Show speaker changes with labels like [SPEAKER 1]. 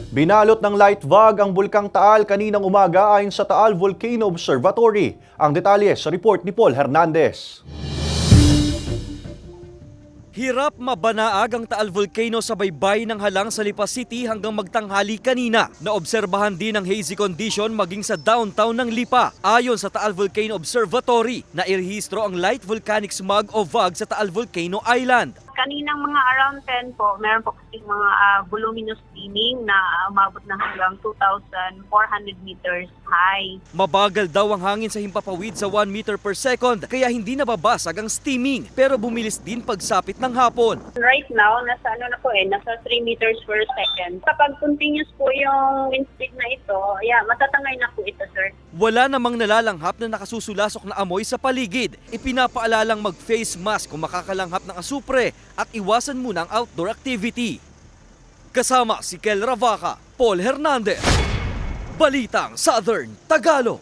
[SPEAKER 1] Binalot ng light fog ang Bulkang Taal kaninang umaga ayon sa Taal Volcano Observatory. Ang detalye sa report ni Paul Hernandez.
[SPEAKER 2] Hirap mabanaag ang Taal Volcano sa baybay ng halang sa Lipa City hanggang magtanghali kanina. Naobserbahan din ang hazy condition maging sa downtown ng Lipa. Ayon sa Taal Volcano Observatory, nairehistro ang light volcanic smog o VOG sa Taal Volcano Island.
[SPEAKER 3] Kaninang mga around 10 po, meron po kasi mga voluminous steaming na umabot na hanggang 2,400 meters high.
[SPEAKER 2] Mabagal daw ang hangin sa himpapawid sa 1 meter per second kaya hindi nababasag ang steaming pero bumilis din pagsapit ng hapon.
[SPEAKER 3] Right now, nasa nasa 3 meters per second. Kapag continuous po yung wind speed na ito, matatangay na po ito, sir.
[SPEAKER 2] Wala namang nalalanghap na nakasusulasok na amoy sa paligid. Ipinapaalalang mag-face mask kung makakalanghap ng asupre at iwasan muna ang outdoor activity. Kasama si Kel Ravaca, Paul Hernandez, Balitang Southern Tagalog.